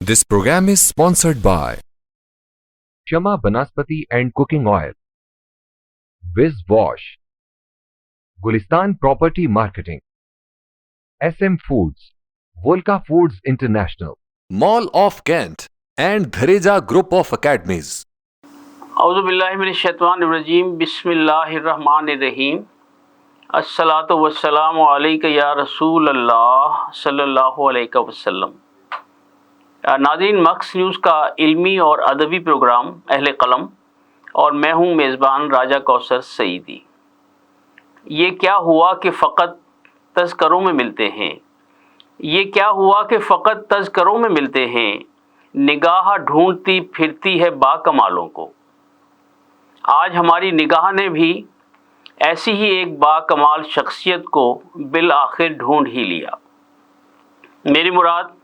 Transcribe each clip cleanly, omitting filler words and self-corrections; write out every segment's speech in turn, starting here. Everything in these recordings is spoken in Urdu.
This program is sponsored by Shama Banaspati and Cooking Oil, Viz Wash, Gulistan Property Marketing, SM Foods, Volca Foods International, Mall of Kent, and Dhareja Group of Academies. اعوذ باللہ من الشیطان الرجیم بسم اللہ الرحمن الرحیم الصلاۃ والسلام علیک یا رسول اللہ صلی اللہ علیہ وسلم۔ ناظرین، مکس نیوز کا علمی اور ادبی پروگرام اہل قلم، اور میں ہوں میزبان راجہ کوثر سعیدی۔ یہ کیا ہوا کہ فقط تذکروں میں ملتے ہیں، یہ کیا ہوا کہ فقط تذکروں میں ملتے ہیں، نگاہ ڈھونڈتی پھرتی ہے با کمالوں کو۔ آج ہماری نگاہ نے بھی ایسی ہی ایک با کمال شخصیت کو بالآخر ڈھونڈ ہی لیا۔ میری مراد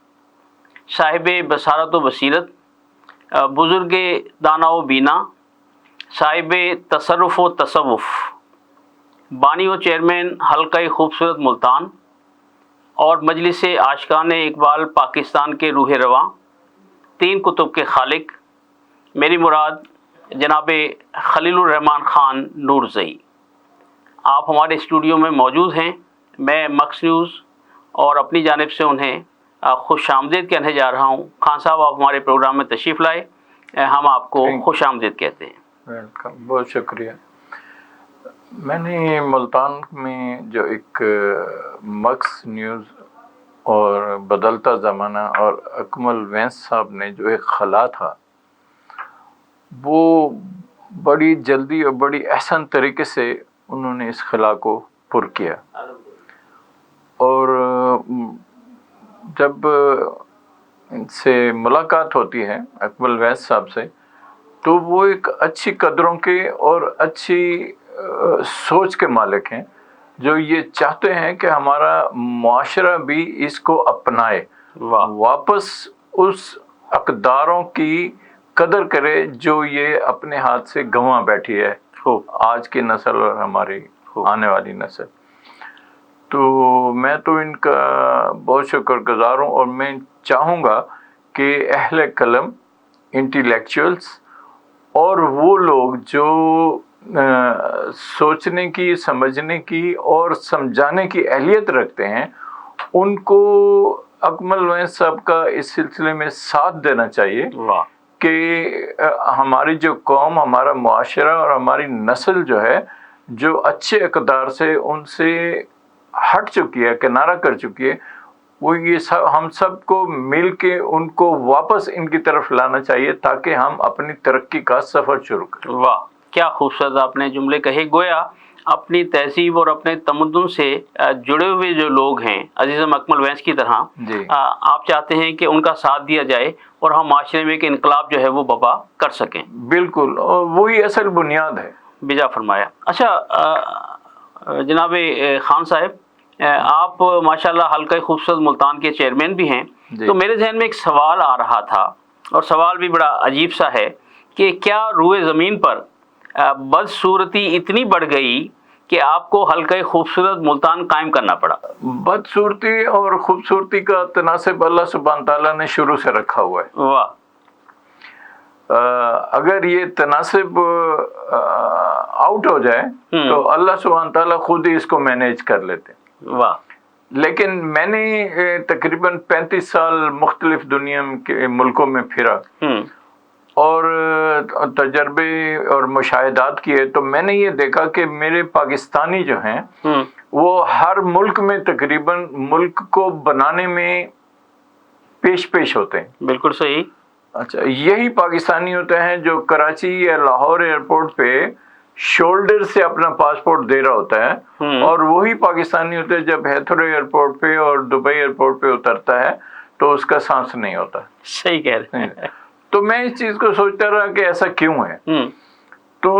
صاحب بصارت و بصیرت، بزرگ دانا و بینا، صاحب تصرف و تصوف، بانی و چیئرمین حلقہ خوبصورت ملتان، اور مجلس عاشقان اقبال پاکستان کے روح رواں، 3 کتب کے خالق، میری مراد جناب خلیل الرحمن خان نورزئی۔ آپ ہمارے اسٹوڈیو میں موجود ہیں۔ میں مکس نیوز اور اپنی جانب سے انہیں خوش آمدید کہنے جا رہا ہوں۔ خان صاحب، آپ ہمارے پروگرام میں تشریف لائے، ہم آپ کو خوش آمدید کہتے ہیں۔ ویلکم، بہت شکریہ۔ میں نے ملتان میں جو ایک مکس نیوز اور بدلتا زمانہ اور اکمل وینس صاحب نے جو ایک خلا تھا، وہ بڑی جلدی اور بڑی احسن طریقے سے انہوں نے اس خلا کو پر کیا۔ اور جب ان سے ملاقات ہوتی ہے اکمل وینس صاحب سے، تو وہ ایک اچھی قدروں کے اور اچھی سوچ کے مالک ہیں، جو یہ چاہتے ہیں کہ ہمارا معاشرہ بھی اس کو اپنائے، واپس اس اقداروں کی قدر کرے جو یہ اپنے ہاتھ سے گنوا بیٹھی ہے آج کی نسل اور ہماری آنے والی نسل۔ تو میں تو ان کا بہت شکر گزار ہوں، اور میں چاہوں گا کہ اہل قلم، انٹیلیکچوئلس اور وہ لوگ جو سوچنے کی، سمجھنے کی اور سمجھانے کی اہلیت رکھتے ہیں، ان کو اکمل وینس صاحب کا اس سلسلے میں ساتھ دینا چاہیے کہ ہماری جو قوم، ہمارا معاشرہ اور ہماری نسل جو ہے، جو اچھے اقدار سے ان سے ہٹ چکی ہے، کنارہ کر چکی ہے، وہ یہ سب ہم سب کو مل کے ان کو واپس ان کی طرف لانا چاہیے، تاکہ ہم اپنی ترقی کا سفر شروع کریں۔ واہ، کیا خوبصورت آپ نے جملے کہے۔ گویا اپنی تہذیب اور اپنے تمدن سے جڑے ہوئے جو لوگ ہیں، عزیزم اکمل وینس کی طرح، آپ چاہتے ہیں کہ ان کا ساتھ دیا جائے اور ہم معاشرے میں ایک انقلاب جو ہے وہ برپا کر سکیں۔ بالکل، اور وہی اصل بنیاد ہے۔ بجا فرمایا۔ اچھا جناب خان صاحب، آپ ماشاءاللہ حلقہ خوبصورت ملتان کے چیئرمین بھی ہیں، تو میرے ذہن میں ایک سوال آ رہا تھا، اور سوال بھی بڑا عجیب سا ہے، کہ کیا روئے زمین پر بدصورتی اتنی بڑھ گئی کہ آپ کو حلقہ خوبصورت ملتان قائم کرنا پڑا؟ بدصورتی اور خوبصورتی کا تناسب اللہ سبحانہ تعالیٰ نے شروع سے رکھا ہوا ہے۔ واہ۔ اگر یہ تناسب آؤٹ ہو جائے تو اللہ سبحانہ تعالیٰ خود ہی اس کو مینیج کر لیتے۔ واہ۔ لیکن میں نے تقریباً 35 سال مختلف دنیا کے ملکوں میں پھرا اور تجربے اور مشاہدات کیے، تو میں نے یہ دیکھا کہ میرے پاکستانی جو ہیں وہ ہر ملک میں تقریباً ملک کو بنانے میں پیش ہوتے ہیں۔ بالکل صحیح۔ اچھا، یہی پاکستانی ہوتے ہیں جو کراچی یا لاہور ایئرپورٹ پہ شولڈر سے اپنا پاسپورٹ دے رہا ہوتا ہے، اور وہی پاکستانی ہوتے ہیں جب ہیتھرو ایئرپورٹ پہ اور دبئی ایئرپورٹ پہ اترتا ہے تو اس کا سانس نہیں ہوتا۔ صحیح کہہ رہے ہیں۔ تو میں اس چیز کو سوچتا رہا کہ ایسا کیوں ہے۔ تو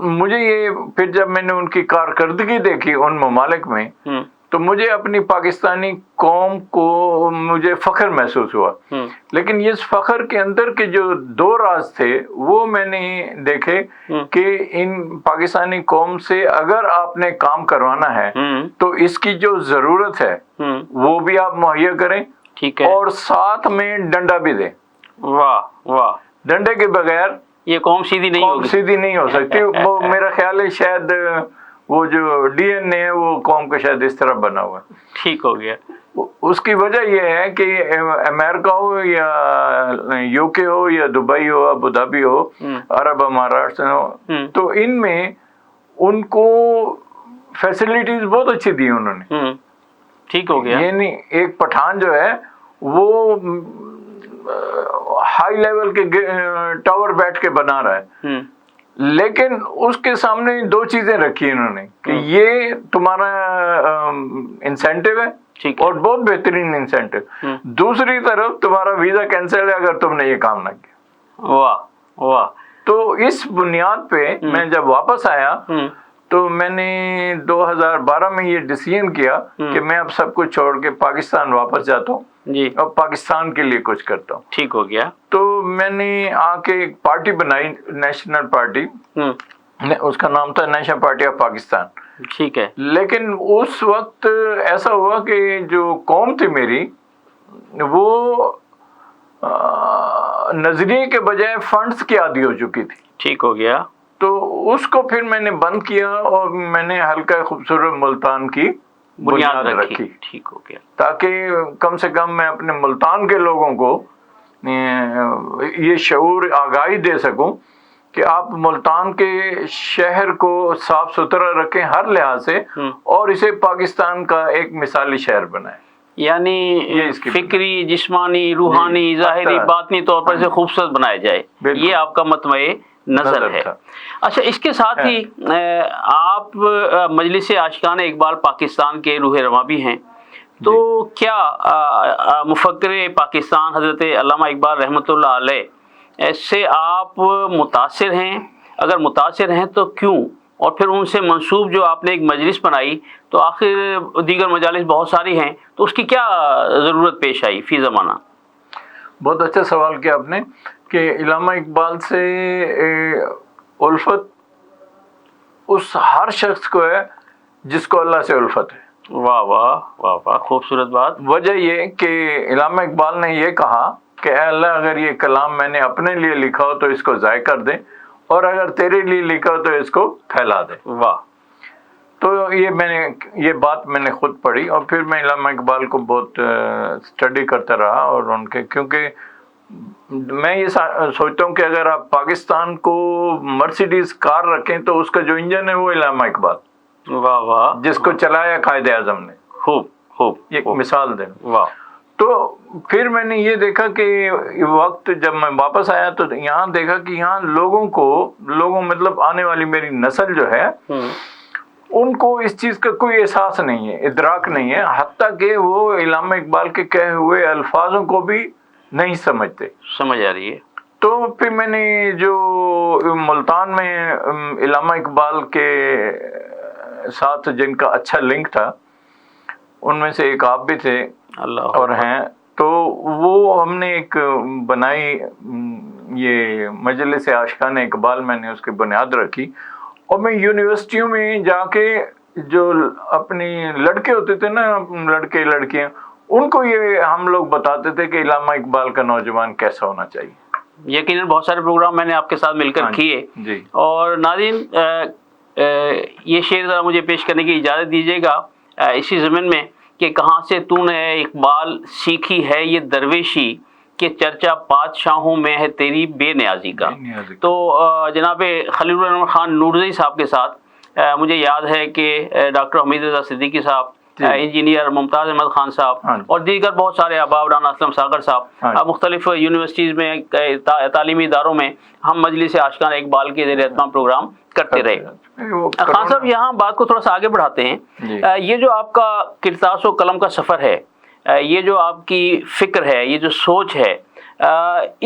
مجھے یہ پھر جب میں نے ان کی کارکردگی دیکھی ان ممالک میں، تو مجھے اپنی پاکستانی قوم کو مجھے فخر محسوس ہوا۔ لیکن اس فخر کے اندر کے جو 2 راز تھے وہ میں نے دیکھے کہ ان پاکستانی قوم سے اگر آپ نے کام کروانا ہے تو اس کی جو ضرورت ہے وہ بھی آپ مہیا کریں، ٹھیک ہے. اور ساتھ میں ڈنڈا بھی دے. واہ واہ. ڈنڈے کے بغیر یہ قوم سیدھی نہیں قوم ہوگی. سیدھی نہیں ہو سکتی. وہ میرا خیال ہے شاید وہ جو ڈی این اے ہے وہ قوم کا شاید اس طرح بنا ہوا ہے. ٹھیک ہو گیا. اس کی وجہ یہ ہے کہ امریکہ ہو یا یو کے ہو یا دبئی ہو ابو دھابی ہو عرب امارات ہو تو ان میں ان کو فیسلٹیز بہت اچھی دی انہوں نے. ٹھیک ہو گیا. یعنی ایک پٹھان جو ہے وہ ہائی لیول کے ٹاور بیٹھ کے بنا رہا ہے لیکن اس کے سامنے دو چیزیں رکھی انہوں نے کہ یہ تمہارا انسینٹیو ہے اور بہت بہترین انسینٹیو. دوسری طرف تمہارا ویزا کینسل ہے اگر تم نے یہ کام نہ کیا. واہ واہ. تو اس بنیاد پہ میں جب واپس آیا تو میں نے 2012 میں یہ ڈیسیژن کیا کہ میں اب سب کچھ چھوڑ کے پاکستان واپس جاتا ہوں جی اور پاکستان کے لیے کچھ کرتا ہوں. ٹھیک ہو گیا. تو میں نے آ کے ایک پارٹی بنائی نیشنل پارٹی. اس کا نام تھا نیشنل پارٹی آف پاکستان. ٹھیک ہے. لیکن اس وقت ایسا ہوا کہ جو قوم تھی میری وہ نظریے کے بجائے فنڈز کی عادی ہو چکی تھی. ٹھیک ہو گیا. تو اس کو پھر میں نے بند کیا اور میں نے ہلکا خوبصورت ملتان کی بنیاد رکھی. ٹھیک ہو گیا. تاکہ کم سے کم میں اپنے ملتان کے لوگوں کو یہ شعور آگاہی دے سکوں کہ آپ ملتان کے شہر کو صاف ستھرا رکھیں ہر لحاظ سے اور اسے پاکستان کا ایک مثالی شہر بنائیں. یعنی فکری، جسمانی، روحانی، ظاہری، باطنی طور پر اسے خوبصورت بنایا جائے. یہ آپ کا مطمع نظر ہے. اچھا، اس کے ساتھ ہی آپ مجلس عاشقان اقبال پاکستان کے روح رواں بھی ہیں. تو کیا مفکر پاکستان حضرت علامہ اقبال رحمۃ اللہ علیہ سے آپ متاثر ہیں؟ اگر متاثر ہیں تو کیوں؟ اور پھر ان سے منسوب جو آپ نے ایک مجلس بنائی تو آخر دیگر مجالس بہت ساری ہیں تو اس کی کیا ضرورت پیش آئی فی زمانہ؟ بہت اچھا سوال کیا آپ نے کہ علامہ اقبال سے الفت اس ہر شخص کو ہے جس کو اللہ سے الفت ہے. واہ واہ واہ واہ، خوبصورت بات. وجہ یہ کہ علامہ اقبال نے یہ کہا کہ اے اللہ اگر یہ کلام میں نے اپنے لیے لکھا ہو تو اس کو ضائع کر دے اور اگر تیرے لیے لکھا ہو تو اس کو پھیلا دے. واہ. تو یہ بات میں نے خود پڑھی اور پھر میں علامہ اقبال کو بہت اسٹڈی کرتا رہا اور ان کے کیونکہ میں یہ سوچتا ہوں کہ اگر آپ پاکستان کو مرسیڈیز کار رکھیں تو اس کا جو انجن ہے وہ علامہ اقبال. واہ واہ. جس کو چلایا قائد اعظم نے. خوب خوب. ایک مثال دیں. واہ. تو پھر میں نے یہ دیکھا کہ وقت جب میں واپس آیا تو یہاں دیکھا کہ یہاں لوگوں مطلب آنے والی میری نسل جو ہے ان کو اس چیز کا کوئی احساس نہیں ہے، ادراک نہیں ہے، حتیٰ کہ وہ علامہ اقبال کے کہے ہوئے الفاظوں کو بھی نہیں سمجھتے. سمجھ آ رہی ہے. تو پھر میں نے جو ملتان میں علامہ اقبال کے ساتھ جن کا اچھا لنک تھا ان میں سے ایک آپ بھی تھے اللہ اور ہیں، تو وہ ہم نے ایک بنائی یہ مجلس عاشقان اقبال. میں نے اس کی بنیاد رکھی اور میں یونیورسٹیوں میں جا کے جو اپنی لڑکے ہوتے تھے نا، لڑکے لڑکیاں، ان کو یہ ہم لوگ بتاتے تھے کہ علامہ اقبال کا نوجوان کیسا ہونا چاہیے. یقیناً بہت سارے پروگرام میں نے آپ کے ساتھ مل کر کیے. جی. اور ناظرین یہ شعر ذرا مجھے پیش کرنے کی اجازت دیجیے گا اسی ضمن میں کہ کہاں سے تو نے اقبال سیکھی ہے یہ درویشی کہ چرچا بادشاہوں میں ہے تیری بے نیازی کا. تو جناب خلیل الرحمن خان نورزئی صاحب کے ساتھ مجھے یاد ہے کہ ڈاکٹر حمید رضا صدیقی صاحب، انجینئر ممتاز احمد خان صاحب اور دیگر بہت سارے احباب، رانا اسلم ساگر صاحب، مختلف یونیورسٹیز میں تعلیمی اداروں میں ہم مجلس عاشقان اقبال کے زیر اہتمام پروگرام کرتے رہے. خان صاحب یہاں بات کو تھوڑا سا آگے بڑھاتے ہیں. یہ جو آپ کا کرتاس و قلم کا سفر ہے، یہ جو آپ کی فکر ہے، یہ جو سوچ ہے،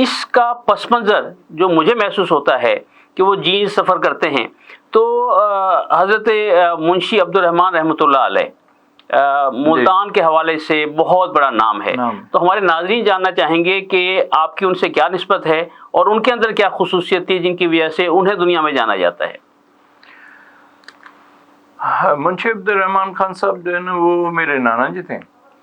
اس کا پس منظر جو مجھے محسوس ہوتا ہے کہ وہ جینز سفر کرتے ہیں تو حضرت منشی عبد الرحمن رحمۃ اللہ علیہ ملتان کے حوالے سے بہت بڑا نام ہے. تو ہمارے ناظرین جاننا چاہیں گے کہ آپ کی ان سے کیا نسبت ہے اور ان کے اندر کیا خصوصیت تھی جن کی وجہ سے انہیں دنیا میں جانا جاتا ہے. منشی عبد الرحمن خان صاحب جو ہے نا وہ میرے نانا جی تھے.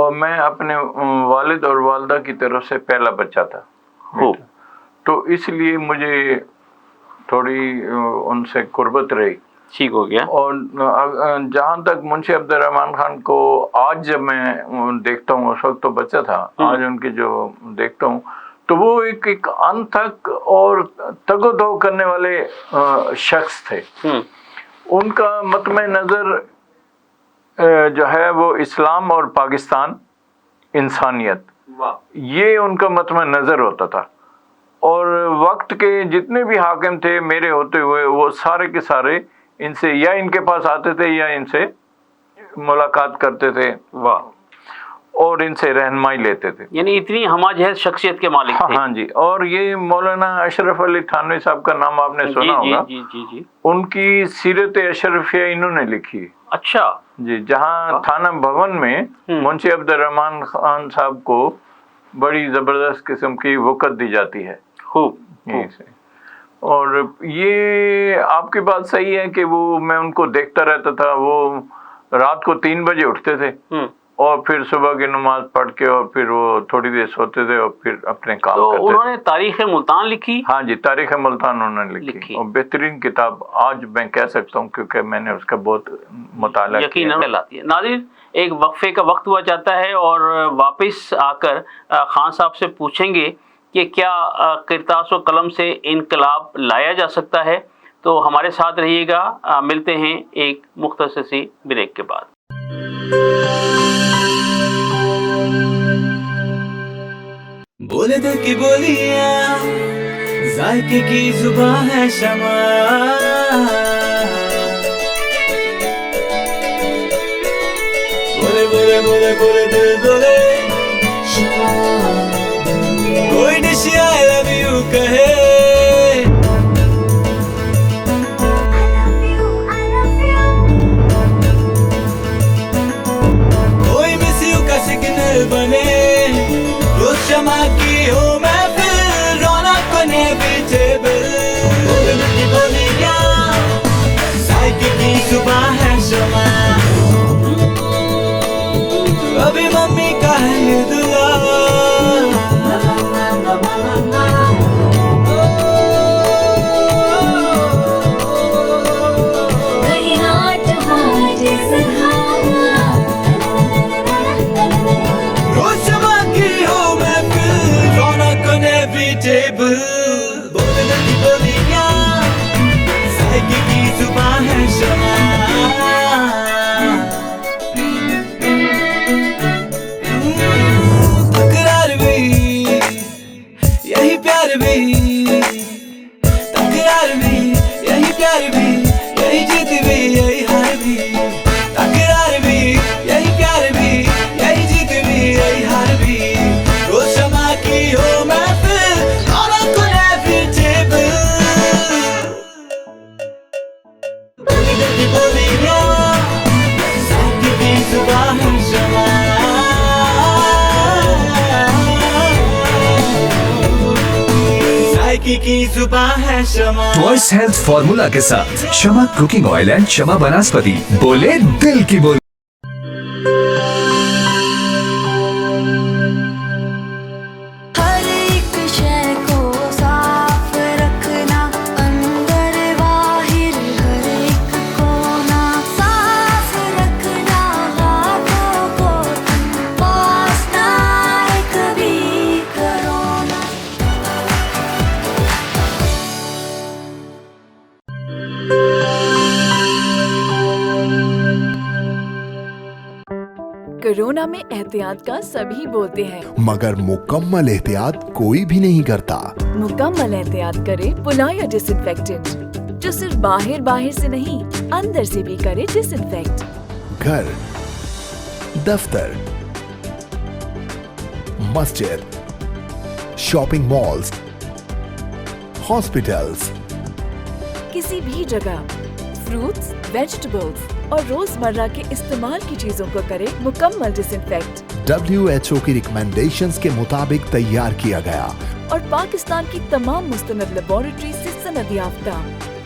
اور میں اپنے والد اور والدہ کی طرف سے پہلا بچہ تھا، خوب۔ تو اس لیے مجھے تھوڑی ان سے قربت رہی، ٹھیک ہو گیا۔ اور جہاں تک منشی عبد الرحمن خان کو آج جب میں دیکھتا ہوں، اس وقت تو بچہ تھا، آج ان کے جو دیکھتا ہوں تو وہ ایک انتھک اور تگ و دو کرنے والے شخص تھے۔ ان کا مطمع نظر جو ہے وہ اسلام اور پاکستان، انسانیت، یہ ان کا مطمع نظر ہوتا تھا۔ اور وقت کے جتنے بھی حاکم تھے میرے ہوتے ہوئے، وہ سارے کے سارے ان سے یا ان کے پاس آتے تھے یا ان سے ملاقات کرتے تھے، اور ان سے رہنمائی لیتے تھے، یعنی اتنی ہمہ جہت شخصیت کے مالک تھے۔ ہاں جی۔ اور یہ مولانا اشرف علی تھانوی صاحب کا نام آپ نے سنا ہوگا، جی۔ ان کی سیرت اشرفیہ انہوں نے لکھی ہے اچھا جی، جہاں تھانہ بھون میں منشی عبد الرحمن خان صاحب کو بڑی زبردست قسم کی وقت دی جاتی ہے۔ خوب۔ اور یہ آپ کی بات صحیح ہے کہ وہ میں ان کو دیکھتا رہتا تھا، وہ رات کو 3 بجے اٹھتے تھے اور پھر صبح کی نماز پڑھ کے اور پھر وہ تھوڑی دیر سوتے تھے اور پھر اپنے کام کرتے تھے۔ انہوں نے تاریخ ملتان لکھی؟ ہاں جی، تاریخ ملتان انہوں نے لکھی، اور بہترین کتاب آج میں کہہ سکتا ہوں کیونکہ میں نے اس کا بہت مطالعہ کیا۔ یقیناً کہلاتی ہے۔ ناظرین، ایک وقفے کا وقت ہوا جاتا ہے اور واپس آ کر خان صاحب سے پوچھیں گے کہ کیا کرتاس و قلم سے انقلاب لایا جا سکتا ہے؟ تو ہمارے ساتھ رہیے گا، ملتے ہیں ایک مختصر سی بریک کے بعد۔ بولے دل کی بولیاں، ذائقے کی زبان ہے شمع، بولے بولے بولے بولے دل بولے، کوئی ڈش آئی لو یو کہے، کوئی مس یو کا سگنل بنے، روز شمع کی ہو محفل، رونق بنے ویجیبل، بولے دل کی بولیاں، ذائقے کی زبان ہے شمع، ابھی ممی کا ہے یہ دعا، روز شمع کی ہو محفل، رونق بنے ویجیبل، بولے دل کی بولیاں، ذائقے کی زبان ہے شمع، تکرار بھی یہی پیار بھی، تکرار بھی یہی پیار بھی، یہی جیت بھی یہی ہار بھی، تکرار بھی یہی پیار بھی، یہی جیت بھی یہی ہار بھی، روز شمع کی ہو محفل، رونق بنے ویجیبل، بولے دل کی بولیاں، ذائقے کی زبان ہے شمع، ذائقے کی زبان ہے شمع۔ وائس ہیلتھ فارمولا کے ساتھ شمع کوکنگ آئل اینڈ شمع بناسپتی، بولے دل کی بولی۔ ہر ایک شے کو صاف رکھنا، اندر باہر ہر ایک کونا، صاف رکھنا ہاتھوں کو، پاس نہ آئے کبھی کرونا۔ کورونا میں احتیاط کا سبھی بولتے ہیں، مگر مکمل احتیاط کوئی بھی نہیں کرتا۔ مکمل احتیاط کرے پلایا ڈس انفیکٹنٹ، جو صرف باہر سے نہیں اندر سے بھی کرے ڈس انفیکٹ۔ گھر، دفتر، مسجد، شاپنگ مالز، ہاسپٹلز، کسی بھی جگہ فروٹس، ویجیٹیبلز اور روزمرہ کے استعمال کی چیزوں کو کرے مکمل ڈس انفیکٹ، WHO کی ریکمینڈیشنز کے مطابق تیار کیا گیا اور پاکستان کی تمام مستند لیبارٹری سے سند یافتہ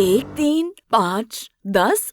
1, 3, 5, 10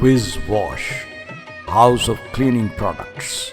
Wiz Wash, House of Cleaning Products.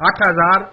8000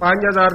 5000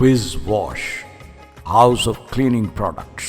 Wiz Wash, House of Cleaning Products.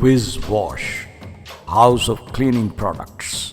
Wiz Wash, House of Cleaning Products.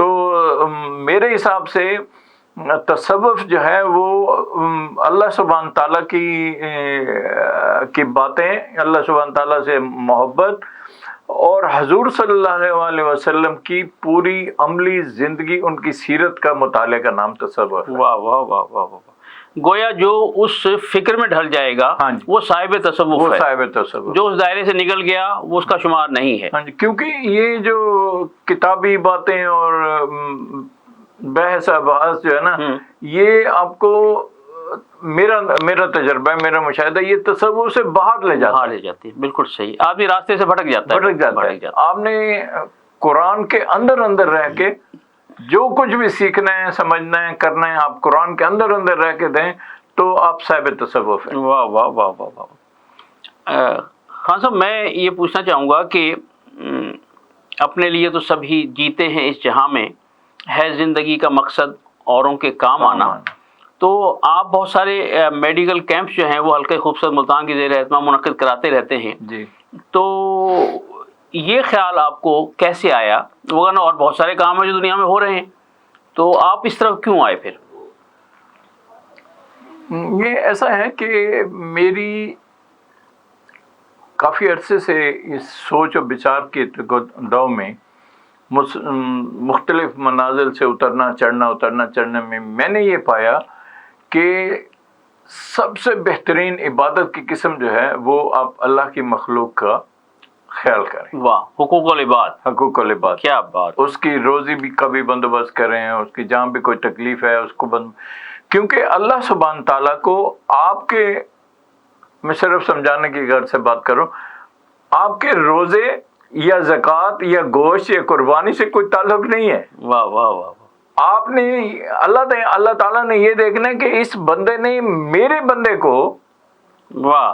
تو میرے حساب سے تصوف جو ہے وہ اللہ سبحانہ تعالیٰ کی باتیں، اللہ سبحانہ تعالیٰ سے محبت اور حضور صلی اللہ علیہ وسلم کی پوری عملی زندگی، ان کی سیرت کا مطالعے کا نام تصوف ہے۔ واہ واہ واہ واہ واہ، گویا جو اس فکر میں ڈھل جائے گا وہ صاحب تصوف ہے، وہ صاحب تصوف، جو اس دائرے سے نکل گیا وہ اس کا شمار نہیں ہے۔ کیونکہ یہ جو کتابی باتیں اور بحث بحث جو ہے نا، یہ آپ کو میرا تجربہ ہے، میرا مشاہدہ، یہ تصور سے باہر لے جاتی ہے۔ بالکل صحیح، آدمی راستے سے بھٹک جاتا ہے۔ آپ نے قرآن کے اندر رہ کے جو کچھ بھی سیکھنا ہے، سمجھنا ہے، کرنا ہے، آپ قرآن کے اندر رہ کے دیں تو آپ صاحب تصوف ہیں۔ واہ واہ واہ واہ واہ۔ خان صاحب، میں یہ پوچھنا چاہوں گا کہ اپنے لیے تو سبھی جیتے ہیں اس جہاں میں، ہے زندگی کا مقصد اوروں کے کام آنا، تو آپ بہت سارے میڈیکل کیمپس جو ہیں وہ حلقہ خوبصورت ملتان کی زیر اہتمام منعقد کراتے رہتے ہیں جی، تو یہ خیال آپ کو کیسے آیا؟ وغیرہ اور بہت سارے کام ہیں جو دنیا میں ہو رہے ہیں، تو آپ اس طرف کیوں آئے پھر؟ یہ ایسا ہے کہ میری کافی عرصے سے اس سوچ و بچار کے دو میں مختلف منازل سے اترنا چڑھنے میں میں نے یہ پایا کہ سب سے بہترین عبادت کی قسم جو ہے وہ آپ اللہ کی مخلوق کا خیال کریں۔ واہ، حقوق العباد، کیا بات! اس کی روزی بھی کا بھی بندوبست کریں، اس کی جہاں بھی کوئی تکلیف ہے اس کو کیونکہ اللہ سبحانہ تعالیٰ کو آپ کے، میں صرف سمجھانے کی غرض سے بات کروں، آپ کے روزے یا زکوٰۃ یا گوشت یا قربانی سے کوئی تعلق نہیں ہے۔ واہ واہ واہ، آپ نے اللہ تعالیٰ نے یہ دیکھنا ہے کہ اس بندے نے میرے بندے کو، واہ،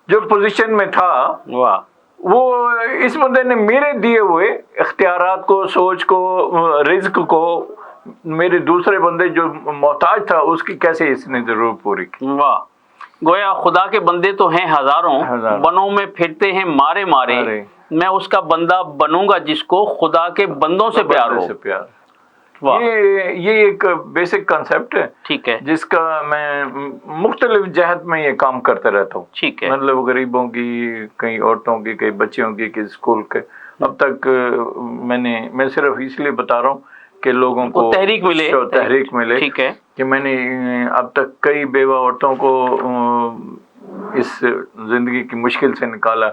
جو پوزیشن میں تھا، واہ، وہ اس بندے نے میرے دیے ہوئے اختیارات کو، سوچ کو، رزق کو، میرے دوسرے بندے جو محتاج تھا اس کی کیسے اس نے ضرور پوری کی۔ واہ، گویا خدا کے بندے تو ہیں ہزاروں، بنوں میں پھرتے ہیں مارے مارے، میں اس کا بندہ بنوں گا جس کو خدا کے بندوں سے پیار ہو۔ یہ ایک بیسک کنسپٹ ہے، ٹھیک ہے، جس کا میں مختلف جہت میں یہ کام کرتا رہتا ہوں، ٹھیک ہے، مطلب غریبوں کی، کئی عورتوں کی، کئی بچیوں کی، کئی اسکول کے۔ اب تک میں صرف اس لیے بتا رہا ہوں کہ لوگوں کو تحریک ملے، ٹھیک ہے، کہ میں نے اب تک کئی بیوہ عورتوں کو اس زندگی کی مشکل سے نکالا،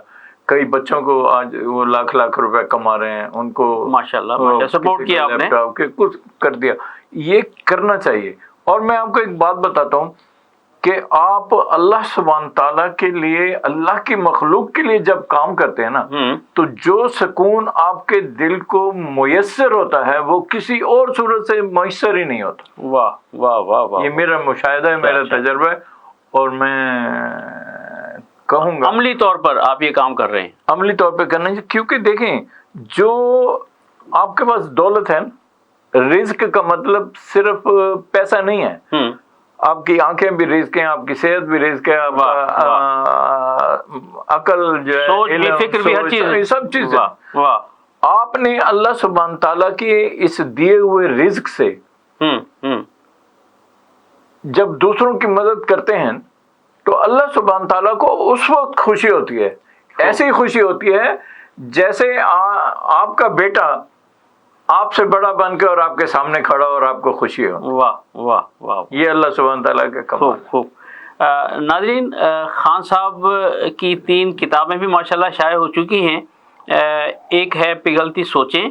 کئی بچوں کو آج وہ لاکھ روپے کما رہے ہیں، ان کو ماشاءاللہ سپورٹ کیا آپ نے، کچھ کر دیا۔ یہ کرنا چاہیے۔ اور میں آپ کو ایک بات بتاتا ہوں کہ آپ اللہ سبحانہ تعالیٰ کے لیے، اللہ کی مخلوق کے لیے جب کام کرتے ہیں نا، تو جو سکون آپ کے دل کو میسر ہوتا ہے وہ کسی اور صورت سے میسر ہی نہیں ہوتا۔ واہ واہ واہ واہ، یہ میرا مشاہدہ ہے، میرا تجربہ ہے، اور میں کہوں گا عملی طور پر آپ یہ کام کر رہے ہیں، عملی طور پہ کرنا چاہیے۔ کیونکہ دیکھیں، جو آپ کے پاس دولت ہے، رزق کا مطلب صرف پیسہ نہیں ہے، آپ کی آنکھیں بھی رزق ہیں، آپ کی صحت بھی رزق ہے، آپ عقل جو ہے، سوچ بھی، فکر بھی، ہر چیز، سب چیز ہے۔ آپ نے اللہ سبحانہ تعالیٰ کے اس دیے ہوئے رزق سے جب دوسروں کی مدد کرتے ہیں تو اللہ سبحانہ تعالیٰ کو اس وقت خوشی ہوتی ہے، ایسی خوشی ہوتی ہے جیسے آپ کا بیٹا آپ سے بڑا بن کے اور آپ کے سامنے کھڑا اور آپ کو خوشی ہو۔ واہ واہ واہ، یہ اللہ سبحانہ تعالیٰ کا کمال ہے۔ خوب۔ ناظرین، خان صاحب کی 3 کتابیں بھی ماشاءاللہ شائع ہو چکی ہیں، ایک ہے پگھلتی سوچیں،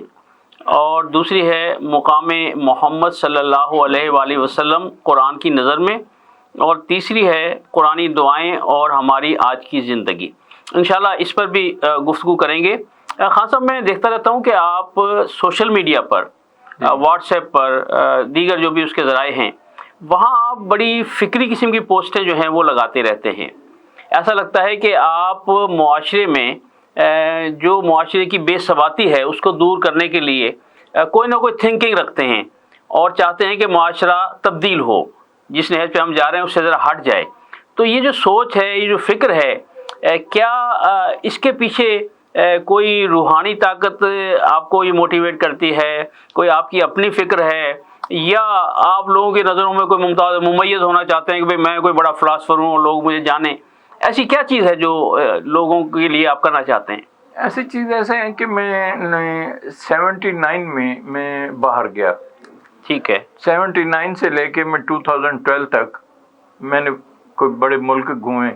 اور دوسری ہے مقام محمد صلی اللہ علیہ وآلہ وسلم قرآن کی نظر میں، اور تیسری ہے قرآنی دعائیں اور ہماری آج کی زندگی۔ انشاءاللہ اس پر بھی گفتگو کریں گے۔ خان صاحب، میں دیکھتا رہتا ہوں کہ آپ سوشل میڈیا پر، واٹس ایپ پر، دیگر جو بھی اس کے ذرائع ہیں، وہاں آپ بڑی فکری قسم کی پوسٹیں جو ہیں وہ لگاتے رہتے ہیں۔ ایسا لگتا ہے کہ آپ معاشرے میں جو معاشرے کی بے ثباتی ہے اس کو دور کرنے کے لیے کوئی نہ کوئی تھنکنگ رکھتے ہیں اور چاہتے ہیں کہ معاشرہ تبدیل ہو، جس نہج پہ ہم جا رہے ہیں اس سے ذرا ہٹ جائے۔ تو یہ جو سوچ ہے، یہ جو فکر ہے، کیا اس کے پیچھے کوئی روحانی طاقت آپ کو یہ موٹیویٹ کرتی ہے, کوئی آپ کی اپنی فکر ہے, یا آپ لوگوں کی نظروں میں کوئی ممیز ہونا چاہتے ہیں کہ بھئی میں کوئی بڑا فلاسفر ہوں اور لوگ مجھے جانیں؟ ایسی کیا چیز ہے جو لوگوں کے لیے آپ کرنا چاہتے ہیں؟ ایسی چیز ایسے ہیں کہ میں 79 میں باہر گیا. ٹھیک ہے. 79 سے لے کے میں 2012 تک میں نے کوئی بڑے ملک گھومے,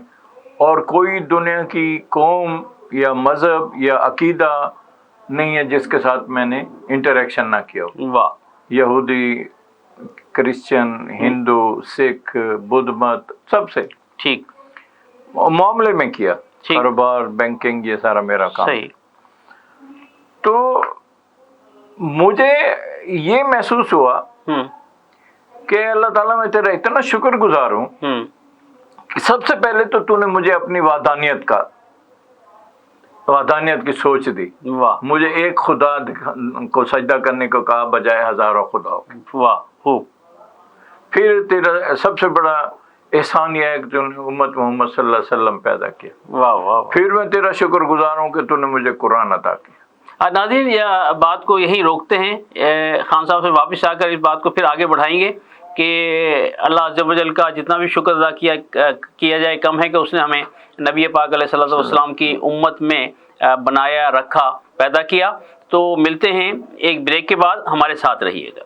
اور کوئی دنیا کی قوم یا مذہب یا عقیدہ نہیں ہے جس کے ساتھ میں نے انٹریکشن نہ کیا ہو. واہ. یہودی, کرسچن, ہندو, سکھ, بدھ مت, سب سے ٹھیک معاملے میں کیا, کاروبار, بینکنگ, یہ سارا میرا کام. صحیح. تو مجھے یہ محسوس ہوا کہ اللہ تعالیٰ میں تیرا اتنا شکر گزار ہوں کہ سب سے پہلے تو نے مجھے اپنی وحدانیت کی سوچ دی. واہ. مجھے ایک خدا کو سجدہ کرنے کو کہا بجائے ہزاروں خداؤں کے. واہ. پھر تیرا سب سے بڑا احسان یہ ہے کہ تو نے امت محمد صلی اللہ علیہ وسلم پیدا کیا. واہ واہ. پھر میں تیرا شکر گزار ہوں کہ تو نے مجھے قرآن عطا کیا. ناظرین, یہ بات کو یہی روکتے ہیں, خان صاحب سے واپس آ کر اس بات کو پھر آگے بڑھائیں گے کہ اللہ عز و جل کا جتنا بھی شکر ادا کیا جائے کم ہے کہ اس نے ہمیں نبی پاک علیہ الصلوۃ والسلام کی امت میں بنایا, رکھا, پیدا کیا. تو ملتے ہیں ایک بریک کے بعد, ہمارے ساتھ رہیے گا.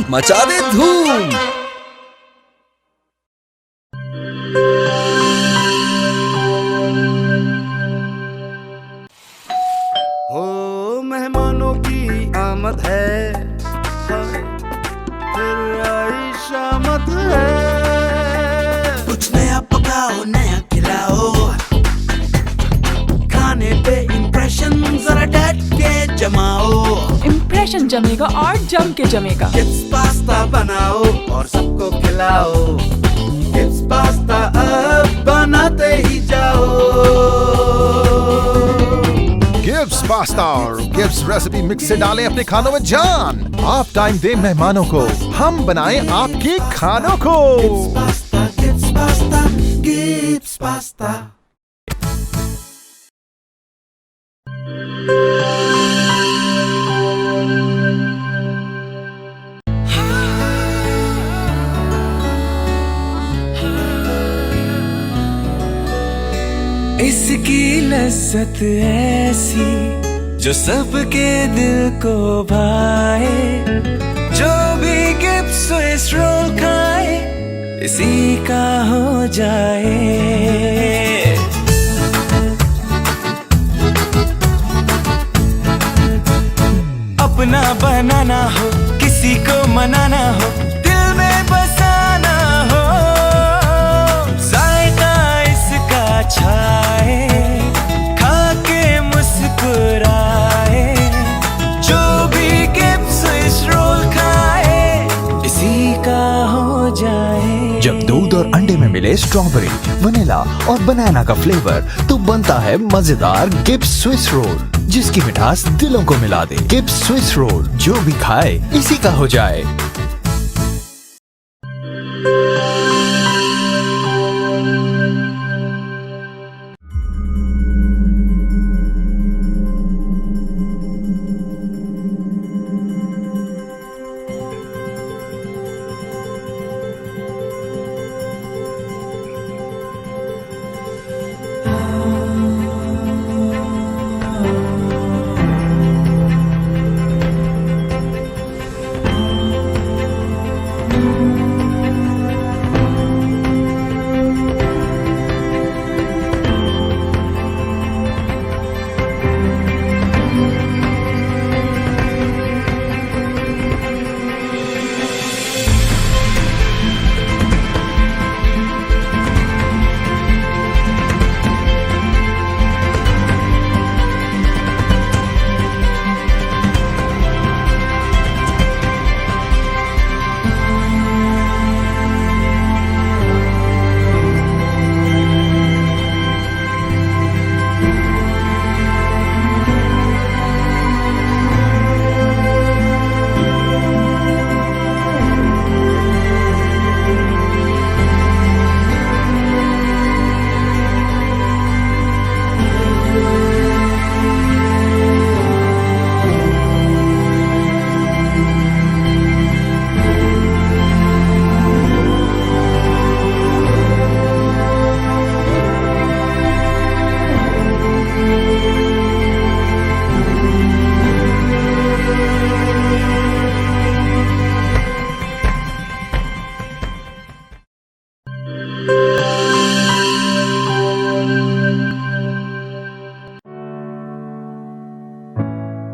مچا دے دھوم. ہو مہمانوں کی آمد ہے, پھر آئی شامت ہے. کچھ نیا پکاؤ, نیا کھلاؤ, کھانے پہ امپریشن ذرا ڈٹ کے جماؤ. امپریشن جمے گا اور جم کے جمے گا. کڈس پاستا بناؤ اور سب کو کھلاؤ. کڈس پاستا اب بناتے ہی جاؤ. گبس پاستا اور گبس ریسیپی مکس سے ڈالیں اپنے کھانوں میں جان. آپ ٹائم دیں مہمانوں کو, ہم بنائیں آپ کے کھانوں کو. Gibbs pasta, Gibbs pasta. اس کی لذت ایسی جو سب کے دل کو بھائے. جو بھی گبس سوئس رول کھائے اسی کا ہو جائے. اپنا بنانا ہو, کسی کو منانا ہو, دل میں بسانا ہو, ذائقہ اس کا چھائے, کھا کے مسکرائے. جو بھی گبس سوئس رول کھائے اسی کا ہو جائے. جب دودھ اور انڈے میں ملے اسٹرابری, ونیلا اور بنانا کا فلیور تو بنتا ہے مزیدار گبس سوئس رول, جس کی مٹھاس دلوں کو ملا دے. گبس سوئس رول, جو بھی کھائے اسی کا ہو جائے.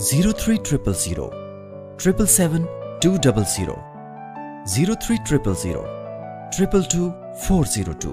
0300 777 200 0300 222 402।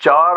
4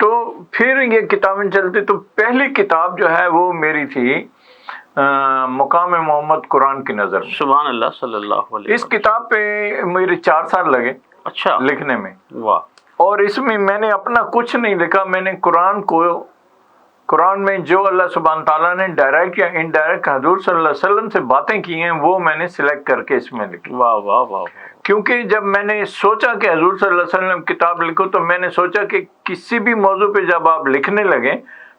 تو پھر یہ کتابیں چلتی، تو پہلی کتاب جو ہے وہ میری تھی مقام محمد قرآن کی نظر میں. سبحان اللہ صلی اللہ علیہ. اس کتاب پہ میرے 4 سال لگے اچھا لکھنے میں. واہ. اور اس میں نے اپنا کچھ نہیں لکھا، میں نے قرآن میں جو اللہ سبحانہ تعالیٰ نے ڈائریکٹ یا انڈائریکٹ حضور صلی اللہ علیہ وسلم سے باتیں کی ہیں وہ میں نے سلیکٹ کر کے اس میں لکھی. واہ واہ واہ. کیونکہ جب میں نے سوچا کہ حضور صلی اللہ علیہ وسلم کتاب لکھو، تو میں نے سوچا کہ کسی بھی موضوع پہ جب آپ لکھنے لگیں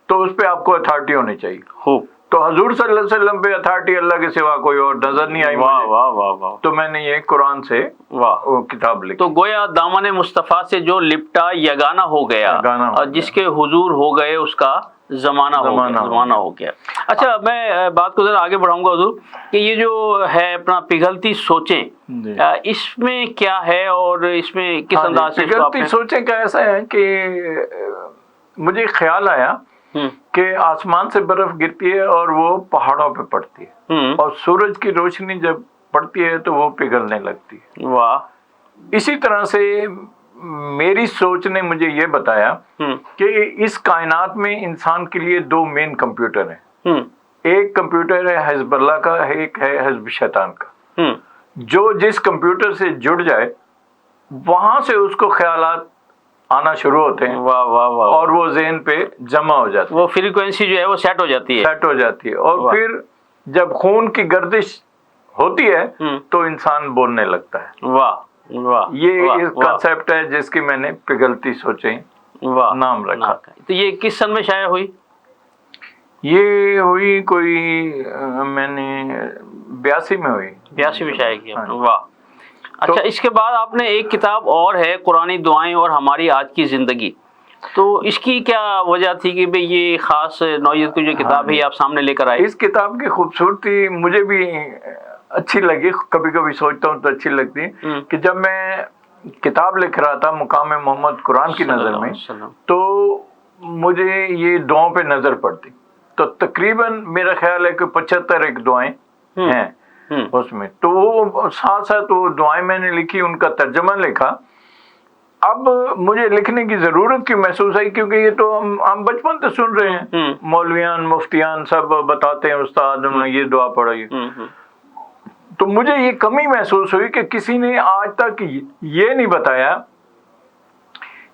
تو اس پہ آپ کو اتھارٹی ہونی چاہیے. خوب. تو حضور صلی اللہ علیہ وسلم پہ اتھارٹی اللہ کے سوا کوئی اور نظر نہیں آئی. واہ واہ واہ واہ. تو میں نے یہ قرآن سے وہ کتاب لکھی. تو گویا دامن مصطفیٰ سے جو لپٹا یگانہ ہو گیا، اور جس کے حضور ہو گئے اس کا زمانہ ہو گیا. اچھا میں بات کو ذرا آگے بڑھاؤں گا حضور کہ یہ جو ہے اپنا پگھلتی سوچیں، اس میں کیا ہے اور اس میں کس انداز سے؟ پگھلتی سوچیں کا ایسا ہے کہ مجھے خیال آیا کہ آسمان سے برف گرتی ہے اور وہ پہاڑوں پہ پڑتی ہے، اور سورج کی روشنی جب پڑتی ہے تو وہ پگھلنے لگتی ہے. واہ. اسی طرح سے میری سوچ نے مجھے یہ بتایا کہ اس کائنات میں انسان کے لیے 2 مین کمپیوٹر ہیں. ایک کمپیوٹر ہے حزب اللہ کا، ایک ہے حزب شیطان کا. جو جس کمپیوٹر سے جڑ جائے وہاں سے اس کو خیالات آنا شروع ہوتے ہیں. واہ واہ واہ. اور وہ ذہن پہ جمع ہو جاتی ہے، وہ فریکوینسی جو ہے وہ سیٹ ہو جاتی ہے. اور پھر جب خون کی گردش ہوتی ہے تو انسان بولنے لگتا ہے. واہ واہ. یہ کنسیپٹ ہے جس کی میں نے پگھلتی سوچیں نام رکھا. تو یہ کس سن میں شائع ہوئی؟ یہ ہوئی کوئی میں نے 82 میں ہوئی. 82 میں شائع کیا. واہ. اچھا اس کے بعد آپ نے ایک کتاب اور ہے قرآنی دعائیں اور ہماری آج کی زندگی، تو اس کی کیا وجہ تھی کہ بھئی یہ خاص نوعیت کی جو کتاب ہے آپ سامنے لے کر آئے؟ اس کتاب کی خوبصورتی مجھے بھی اچھی لگی، کبھی کبھی سوچتا ہوں تو اچھی لگتی ہے کہ جب میں کتاب لکھ رہا تھا مقام محمد قرآن کی نظر میں، تو مجھے یہ دعاؤں پہ نظر پڑتی. تو تقریباً میرا خیال ہے کہ 75 ایک دعائیں ہیں اس میں. تو وہ ساتھ ساتھ وہ دعائیں میں نے لکھی، ان کا ترجمہ لکھا. اب مجھے لکھنے کی ضرورت کی محسوس آئی کیونکہ یہ تو ہم بچپن سے سن رہے ہیں، مولویان مفتیان سب بتاتے ہیں استاد یہ دعا پڑھیے. تو مجھے یہ کمی محسوس ہوئی کہ کسی نے آج تک یہ نہیں بتایا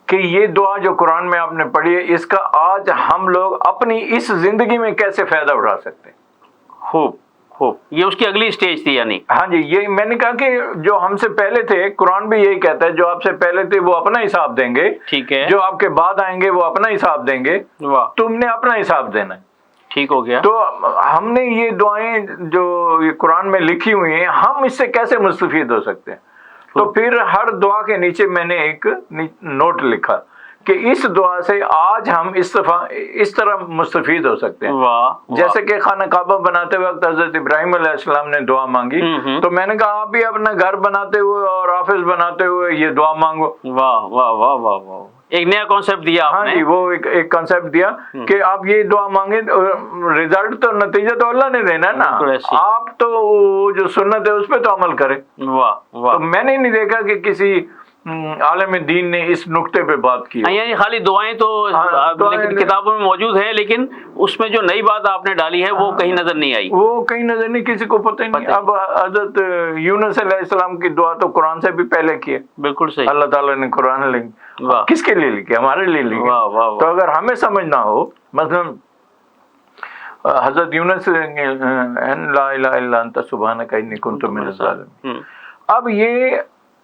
کہ یہ دعا جو قرآن میں آپ نے پڑھی ہے اس کا آج ہم لوگ اپنی اس زندگی میں کیسے فائدہ اٹھا سکتے ہیں. خوب خوب. یہ اس کی اگلی سٹیج تھی یعنی. ہاں جی، یہ میں نے کہا کہ جو ہم سے پہلے تھے قرآن بھی یہی کہتا ہے، جو آپ سے پہلے تھے وہ اپنا حساب دیں گے، ٹھیک ہے، جو آپ کے بعد آئیں گے وہ اپنا حساب دیں گے، تم نے اپنا حساب دینا ہے. ٹھیک ہو گیا. تو ہم نے یہ دعائیں جو یہ قرآن میں لکھی ہوئی ہیں ہم اس سے کیسے مستفید ہو سکتے ہیں. تو پھر ہر دعا کے نیچے میں نے ایک نوٹ لکھا کہ اس دعا سے آج ہم اس طرح مستفید ہو سکتے ہیں. جیسے کہ خانہ کعبہ بناتے وقت حضرت ابراہیم علیہ السلام نے دعا مانگی، تو میں نے کہا آپ بھی اپنا گھر بناتے ہوئے اور آفس بناتے ہوئے یہ دعا مانگو. واہ واہ واہ واہ واہ. ایک نیا کانسیپٹ دیا آپ نے. ہاں جی، وہ ایک کانسیپٹ دیا کہ آپ یہ دعا مانگیں، رزلٹ تو نتیجہ تو اللہ نے دینا ہے نا، آپ تو جو سنت ہے اس پہ تو عمل کریں. واہ واہ. تو میں نے نہیں دیکھا کہ کسی عالم دین نے اس نقطے پہ بات کی. یعنی خالی دعائیں تو کتابوں میں موجود ہیں لیکن اس میں جو نئی بات آپ نے ڈالی ہے وہ کہیں نظر نہیں آئی. وہ کہیں نظر نہیں، کسی کو پتہ ہی نہیں. اب حضرت یونس علیہ السلام کی دعا تو قرآن سے بھی پہلے کی ہے. بالکل صحیح. اللہ تعالیٰ نے قرآن لکھی، کس کے لیے لکھی؟ ہمارے لیے لکھی. تو اگر ہمیں سمجھنا ہو، مثلا حضرت یونس لا الہ الا انت سبحانک انی کنت من الظالمین، اب یہ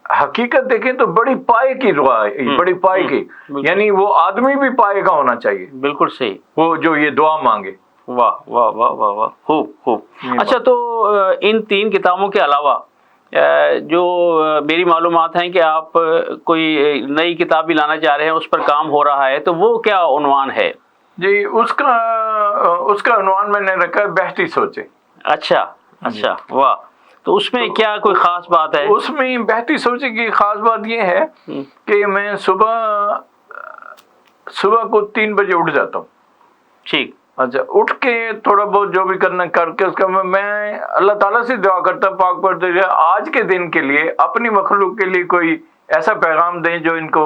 حقیقت دیکھیں تو بڑی پائے کی دعا ہے، بڑی پائے کی، یعنی وہ آدمی بھی پائے کا ہونا چاہیے. بالکل صحیح. وہ جو یہ دعا مانگے. واہ واہ واہ واہ واہ. خوب خوب. اچھا تو ان 3 کتابوں کے علاوہ جو میری معلومات ہیں کہ آپ کوئی نئی کتاب بھی لانا چاہ رہے ہیں، اس پر کام ہو رہا ہے، تو وہ کیا عنوان ہے؟ جی اس کا عنوان میں نے رکھا ہے بہتی سوچیں. اچھا اچھا. واہ. تو اس میں کیا کوئی خاص بات ہے؟ اس میں بہتی سوچیں کی خاص بات یہ ہے کہ میں صبح کو 3 بجے اٹھ جاتا ہوں. ٹھیک. اچھا، اٹھ کے تھوڑا بہت جو بھی کرنا کر کے اس کا میں اللہ تعالیٰ سے دعا کرتا ہوں پاک پروردگار آج کے دن کے لیے اپنی مخلوق کے لیے کوئی ایسا پیغام دیں جو ان کو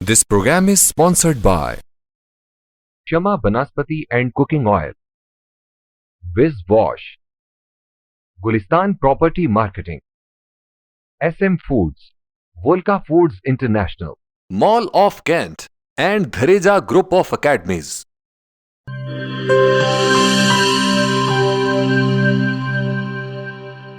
This program is sponsored by Shama Banaspati and Cooking Oil, Viz Wash, Gulistan Property Marketing, SM Foods, Volca Foods International, Mall of Kent, and Dhareja Group of Academies.